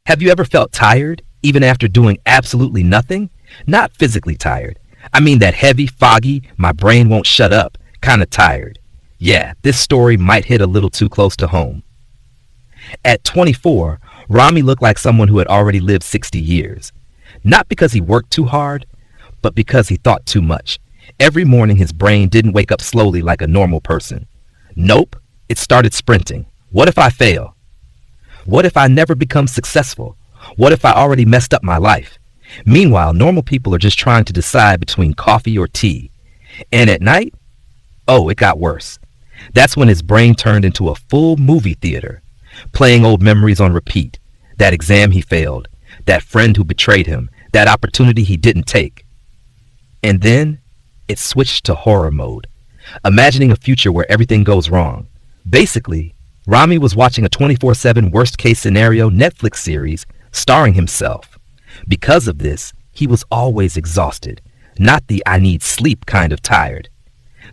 Have you ever felt tired, even after doing absolutely nothing? Not physically tired. I mean that heavy, foggy, my brain won't shut up kind of tired. Yeah, this story might hit a little too close to home. At 24, Rami looked like someone who had already lived 60 years. Not because he worked too hard, but because he thought too much. Every morning his brain didn't wake up slowly like a normal person. Nope, it started sprinting. What if I fail? What if I never become successful? What if I already messed up my life? Meanwhile, normal people are just trying to decide between coffee or tea. And at night, oh, it got worse. That's when his brain turned into a full movie theater, playing old memories on repeat. That exam he failed, that friend who betrayed him, that opportunity he didn't take. And then it switched to horror mode, imagining a future where everything goes wrong. Basically, Rami was watching a 24/7 worst-case scenario Netflix series starring himself. Because of this, he was always exhausted, not the I need sleep kind of tired,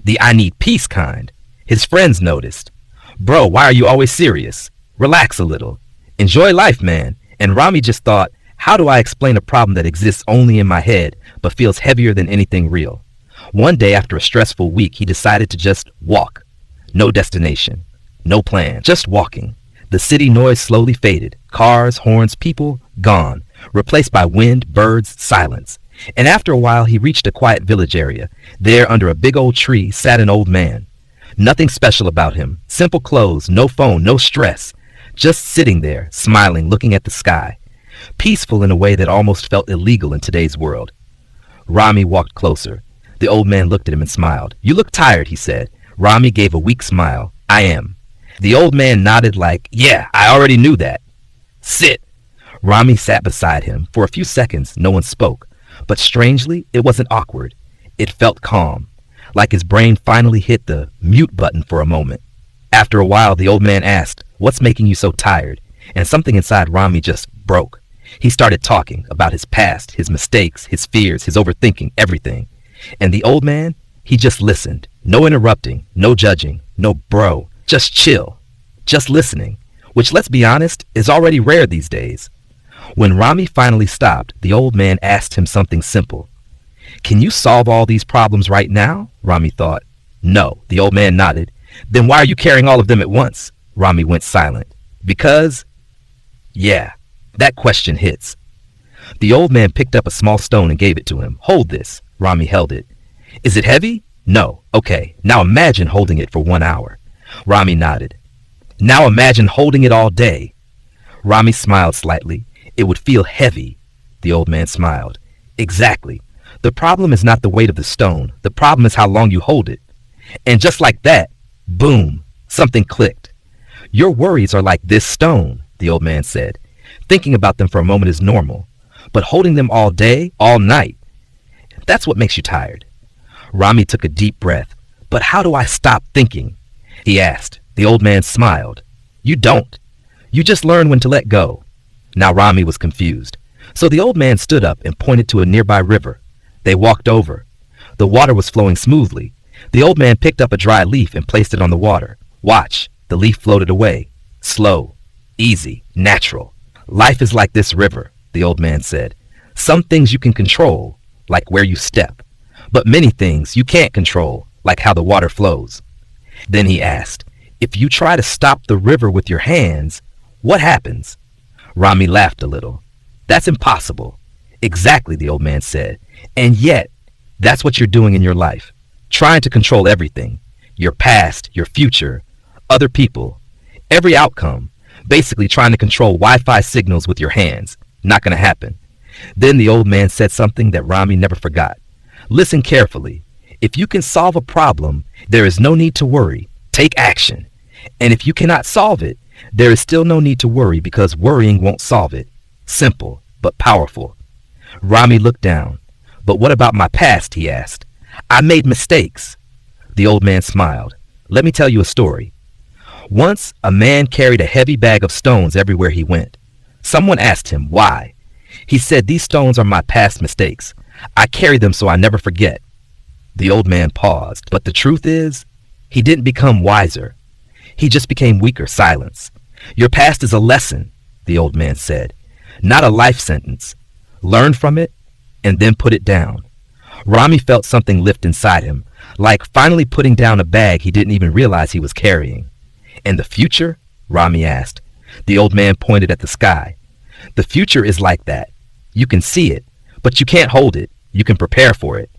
the I need peace kind. His friends noticed. Bro, why are you always serious? Relax a little. Enjoy life, man. And Rami just thought, how do I explain a problem that exists only in my head but feels heavier than anything real? One day after a stressful week, he decided to just walk. No destination, no plan, just walking. The city noise slowly faded. Cars, horns, people, gone, replaced by wind, birds, silence. And after a while, he reached a quiet village area. There, under a big old tree, sat an old man. Nothing special about him. Simple clothes, no phone, no stress. Just sitting there, smiling, looking at the sky. Peaceful in a way that almost felt illegal in today's world. Rami walked closer. The old man looked at him and smiled. You look tired, he said. Rami gave a weak smile. I am. The old man nodded like, yeah, I already knew that. Sit. Rami sat beside him. For a few seconds, no one spoke. But strangely, it wasn't awkward. It felt calm, like his brain finally hit the mute button for a moment. After a while, the old man asked, what's making you so tired? And something inside Rami just broke. He started talking about his past, his mistakes, his fears, his overthinking, everything. And the old man, he just listened. No interrupting, no judging, no bro, just chill, just listening, which, let's be honest, is already rare these days. When Rami finally stopped, the old man asked him something simple. Can you solve all these problems right now? Rami thought. No, the old man nodded. Then why are you carrying all of them at once? Rami went silent. Because, yeah, that question hits. The old man picked up a small stone and gave it to him. Hold this. Rami held it. Is it heavy? No. Okay, now imagine holding it for 1 hour. Rami nodded. Now imagine holding it all day. Rami smiled slightly. It would feel heavy. The old man smiled. Exactly. The problem is not the weight of the stone. The problem is how long you hold it. And just like that, boom, something clicked. Your worries are like this stone, the old man said. Thinking about them for a moment is normal. But holding them all day, all night, that's what makes you tired. Rami took a deep breath. But how do I stop thinking? He asked. The old man smiled. You don't. You just learn when to let go. Now Rami was confused. So the old man stood up and pointed to a nearby river. They walked over. The water was flowing smoothly. The old man picked up a dry leaf and placed it on the water. Watch. The leaf floated away. Slow. Easy. Natural. Life is like this river, the old man said. Some things you can control, like where you step. But many things you can't control, like how the water flows. Then he asked, if you try to stop the river with your hands, what happens? Rami laughed a little. That's impossible. Exactly, the old man said. And yet, that's what you're doing in your life. Trying to control everything. Your past, your future, other people, every outcome. Basically trying to control Wi-Fi signals with your hands. Not gonna happen. Then the old man said something that Rami never forgot. Listen carefully. If you can solve a problem, there is no need to worry. Take action. And if you cannot solve it, there is still no need to worry because worrying won't solve it. Simple, but powerful. Rami looked down. But what about my past, he asked. I made mistakes. The old man smiled. Let me tell you a story. Once, a man carried a heavy bag of stones everywhere he went. Someone asked him why. He said, these stones are my past mistakes. I carry them so I never forget. The old man paused, but the truth is, he didn't become wiser. He just became weaker. Silence. Your past is a lesson, the old man said. not a life sentence. Learn from it and then put it down. Rami felt something lift inside him, like finally putting down a bag he didn't even realize he was carrying. And the future? Rami asked. The old man pointed at the sky. The future is like that. You can see it, but you can't hold it. You can prepare for it,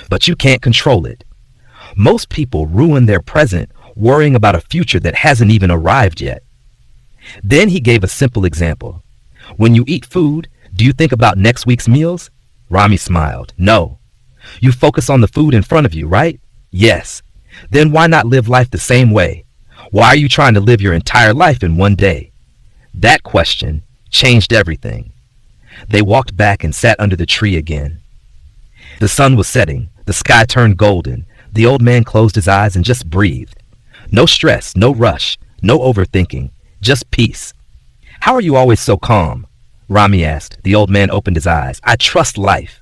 but you can't control it. Most people ruin their present worrying about a future that hasn't even arrived yet. Then he gave a simple example. When you eat food, do you think about next week's meals? Rami smiled. No. You focus on the food in front of you, right? Yes. Then why not live life the same way? Why are you trying to live your entire life in one day? That question changed everything. They walked back and sat under the tree again. The sun was setting. The sky turned golden. The old man closed his eyes and just breathed. No stress, no rush, no overthinking, just peace. How are you always so calm? Rami asked. The old man opened his eyes. I trust life.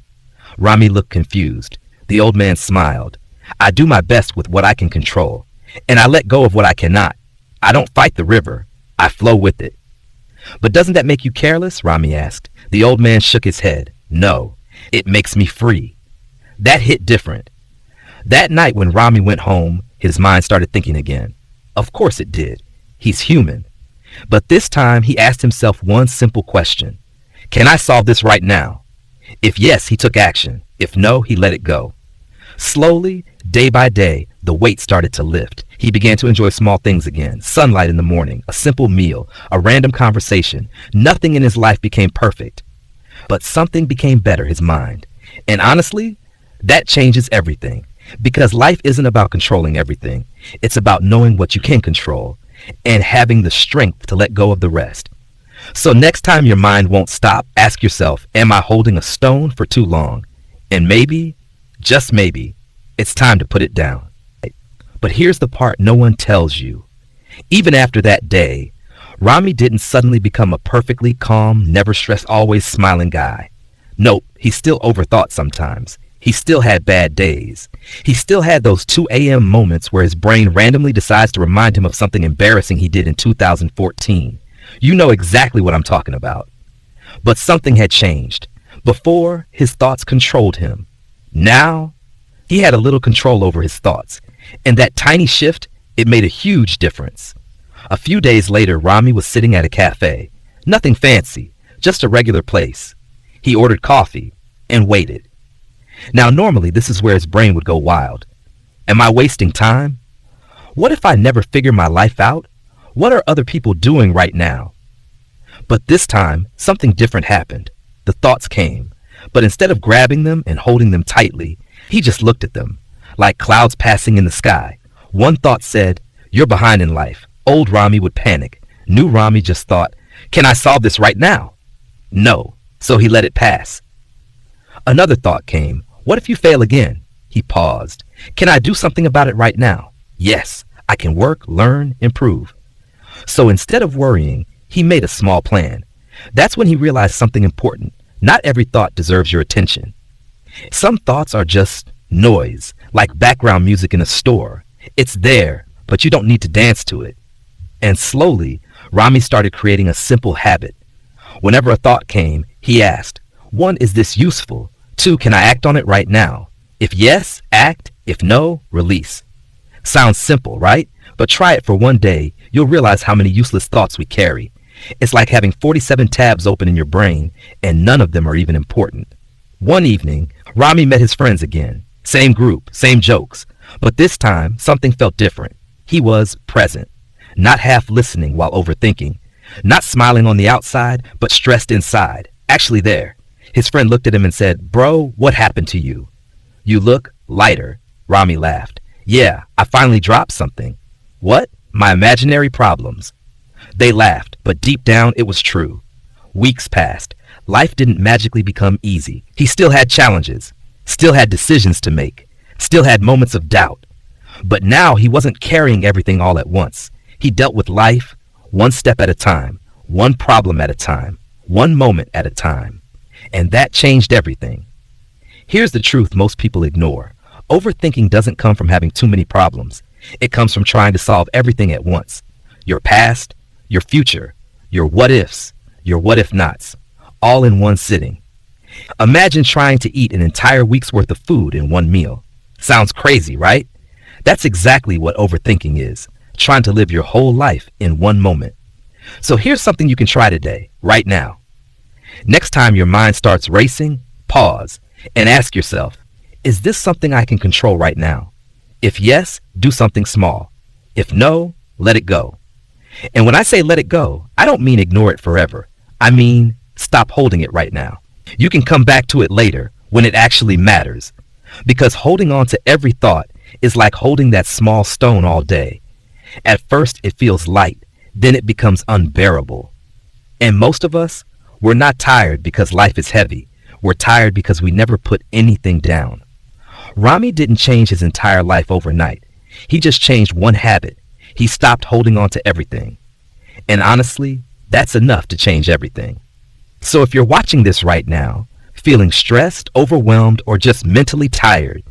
Rami looked confused. The old man smiled. I do my best with what I can control, and I let go of what I cannot. I don't fight the river. I flow with it. But doesn't that make you careless? Rami asked. The old man shook his head. No, it makes me free. That hit different. That night when Rami went home, his mind started thinking again. Of course it did. He's human. But this time he asked himself one simple question. Can I solve this right now? If yes, he took action. If no, he let it go. Slowly, day by day, the weight started to lift. He began to enjoy small things again. Sunlight in the morning, a simple meal, a random conversation. Nothing in his life became perfect. But something became better, his mind. And honestly, that changes everything. Because life isn't about controlling everything. It's about knowing what you can control and having the strength to let go of the rest. So next time your mind won't stop, ask yourself, am I holding a stone for too long? And maybe, just maybe, it's time to put it down. But here's the part no one tells you. Even after that day, Rami didn't suddenly become a perfectly calm, never stressed, always smiling guy. Nope, he still overthought sometimes. He still had bad days. He still had those 2 a.m. moments where his brain randomly decides to remind him of something embarrassing he did in 2014. You know exactly what I'm talking about. But something had changed. Before, his thoughts controlled him. Now, he had a little control over his thoughts. And that tiny shift, it made a huge difference. A few days later, Rami was sitting at a cafe. Nothing fancy, just a regular place. He ordered coffee and waited. Now, normally, this is where his brain would go wild. Am I wasting time? What if I never figure my life out? What are other people doing right now? But this time, something different happened. The thoughts came, but instead of grabbing them and holding them tightly, he just looked at them, like clouds passing in the sky. One thought said, you're behind in life. Old Rami would panic. New Rami just thought, can I solve this right now? No, so he let it pass. Another thought came. What if you fail again? He paused. Can I do something about it right now? Yes, I can work, learn, improve. So instead of worrying, he made a small plan. That's when he realized something important. Not every thought deserves your attention. Some thoughts are just noise, like background music in a store. It's there, but you don't need to dance to it. And slowly, Rami started creating a simple habit. Whenever a thought came, he asked, 1, is this useful? 2, can I act on it right now? If yes, act. If no, release. Sounds simple, right? But try it for one day. You'll realize how many useless thoughts we carry. It's like having 47 tabs open in your brain, and none of them are even important. One evening, Rami met his friends again. Same group, same jokes. But this time, something felt different. He was present. Not half listening while overthinking. Not smiling on the outside, but stressed inside. Actually there. His friend looked at him and said, bro, what happened to you? You look lighter. Rami laughed. Yeah, I finally dropped something. What? My imaginary problems. They laughed, but deep down it was true. Weeks passed. Life didn't magically become easy. He still had challenges, still had decisions to make, still had moments of doubt. But now he wasn't carrying everything all at once. He dealt with life one step at a time, one problem at a time, one moment at a time. And that changed everything. Here's the truth most people ignore. Overthinking doesn't come from having too many problems. It comes from trying to solve everything at once. Your past, your future, your what ifs, your what if nots. all in one sitting. Imagine trying to eat an entire week's worth of food in one meal. Sounds crazy, right? That's exactly what overthinking is, trying to live your whole life in one moment. So here's something you can try today, right now. Next time your mind starts racing, pause and ask yourself, is this something I can control right now? If yes, do something small. If no, let it go. And when I say let it go, I don't mean ignore it forever. I mean, stop holding it right now. You can come back to it later when it actually matters. Because holding on to every thought is like holding that small stone all day. At first it feels light, then it becomes unbearable. And most of us, we're not tired because life is heavy. We're tired because we never put anything down. Rami didn't change his entire life overnight. He just changed one habit. He stopped holding on to everything. And honestly, that's enough to change everything. So if you're watching this right now, feeling stressed, overwhelmed, or just mentally tired,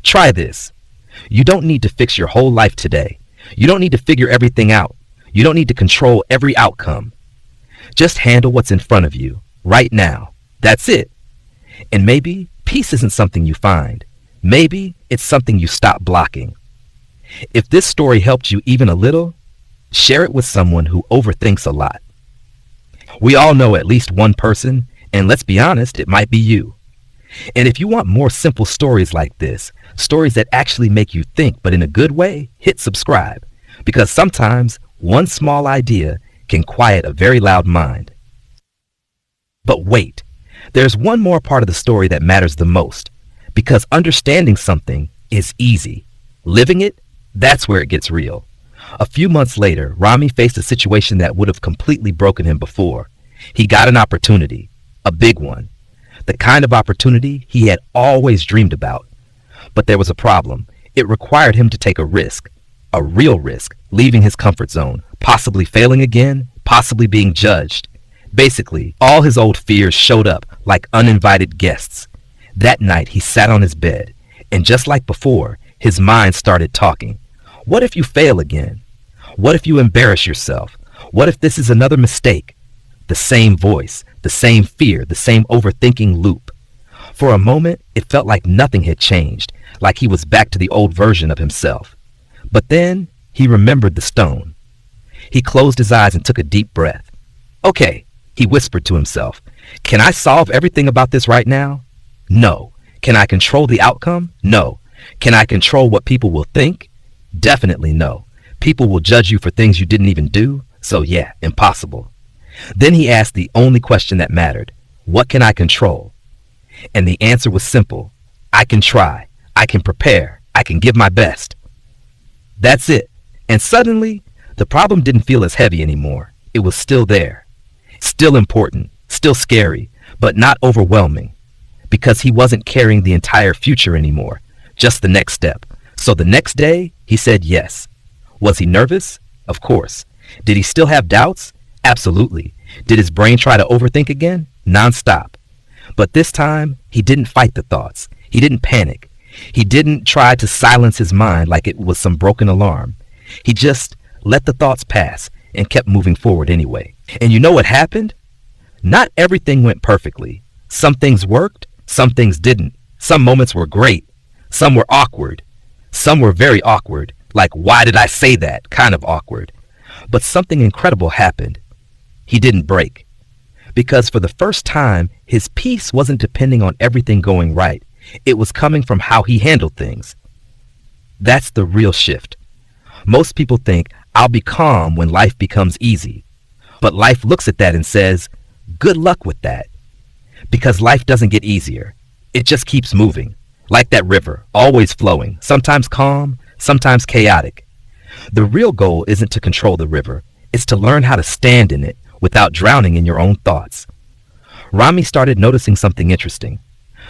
try this. You don't need to fix your whole life today. You don't need to figure everything out. You don't need to control every outcome. Just handle what's in front of you, right now. That's it. And maybe peace isn't something you find. Maybe it's something you stop blocking. If this story helped you even a little, share it with someone who overthinks a lot. We all know at least one person, and let's be honest, it might be you. And if you want more simple stories like this, stories that actually make you think but in a good way, hit subscribe. Because sometimes one small idea can quiet a very loud mind. But wait, there's one more part of the story that matters the most. Because understanding something is easy. Living it, that's where it gets real. A few months later, Rami faced a situation that would have completely broken him before. He got an opportunity, a big one, the kind of opportunity he had always dreamed about. But there was a problem. It required him to take a risk, a real risk, leaving his comfort zone, possibly failing again, possibly being judged. Basically, all his old fears showed up like uninvited guests. That night, he sat on his bed, and just like before, his mind started talking. What if you fail again? What if you embarrass yourself? What if this is another mistake? The same voice, the same fear, the same overthinking loop. For a moment, it felt like nothing had changed, like he was back to the old version of himself. But then, he remembered the stone. He closed his eyes and took a deep breath. Okay, he whispered to himself. Can I solve everything about this right now? No. Can I control the outcome? No. Can I control what people will think? Definitely no. People will judge you for things you didn't even do, so yeah, impossible. Then he asked the only question that mattered. What can I control? And the answer was simple. I can try. I can prepare. I can give my best. That's it. And suddenly, the problem didn't feel as heavy anymore. It was still there. Still important. Still scary, but not overwhelming. Because he wasn't carrying the entire future anymore. Just the next step. So the next day, he said yes. Was he nervous? Of course. Did he still have doubts? Absolutely. Did his brain try to overthink again? Non-stop. But this time, he didn't fight the thoughts. He didn't panic. He didn't try to silence his mind like it was some broken alarm. He just let the thoughts pass and kept moving forward anyway. And you know what happened? Not everything went perfectly. Some things worked, some things didn't. Some moments were great. Some were awkward. Some were very awkward, like why did I say that kind of awkward. But something incredible happened. He didn't break. Because for the first time, his peace wasn't depending on everything going right. It was coming from how he handled things. That's the real shift. Most people think, I'll be calm when life becomes easy. But life looks at that and says, good luck with that. Because life doesn't get easier. It just keeps moving. Like that river, always flowing, sometimes calm, sometimes chaotic. The real goal isn't to control the river. It's to learn how to stand in it without drowning in your own thoughts. Rami started noticing something interesting.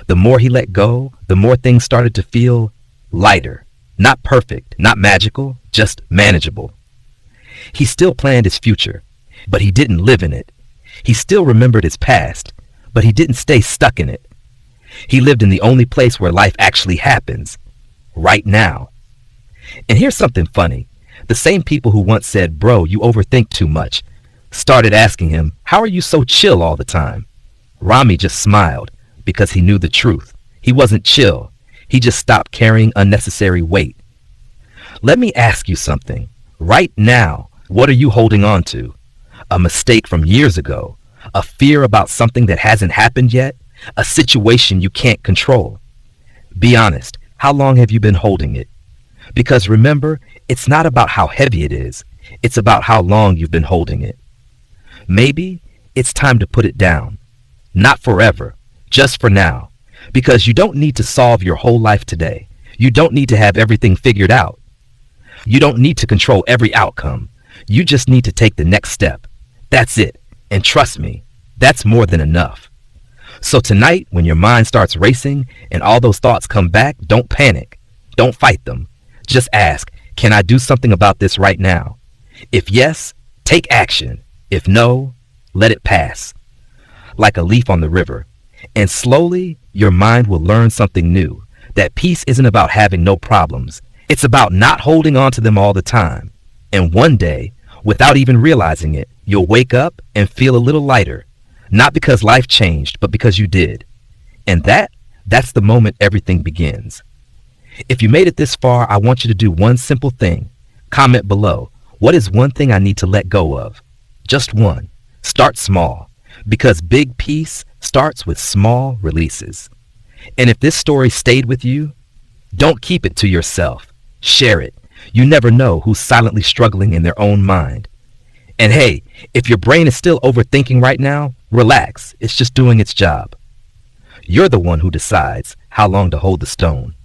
The more he let go, the more things started to feel lighter. Not perfect, not magical, just manageable. He still planned his future, but he didn't live in it. He still remembered his past, but he didn't stay stuck in it. He lived in the only place where life actually happens, right now. And here's something funny. The same people who once said, bro, you overthink too much, started asking him, how are you so chill all the time? Rami just smiled because he knew the truth. He wasn't chill. He just stopped carrying unnecessary weight. Let me ask you something. Right now, what are you holding on to? A mistake from years ago? A fear about something that hasn't happened yet? A situation you can't control? Be honest. How long have you been holding it? Because remember, it's not about how heavy it is. It's about how long you've been holding it. Maybe it's time to put it down. Not forever, just for now. Because you don't need to solve your whole life today. You don't need to have everything figured out. You don't need to control every outcome. You just need to take the next step. That's it. And trust me, that's more than enough. So tonight, when your mind starts racing and all those thoughts come back, don't panic. Don't fight them. Just ask, can I do something about this right now? If yes, take action. If no, let it pass. Like a leaf on the river. And slowly, your mind will learn something new. That peace isn't about having no problems. It's about not holding on to them all the time. And one day, without even realizing it, you'll wake up and feel a little lighter. Not because life changed, but because you did. And that's the moment everything begins. If you made it this far, I want you to do one simple thing. Comment below. What is one thing I need to let go of? Just one. Start small. Because big peace starts with small releases. And if this story stayed with you, don't keep it to yourself. Share it. You never know who's silently struggling in their own mind. And hey, if your brain is still overthinking right now, relax. It's just doing its job. You're the one who decides how long to hold the stone.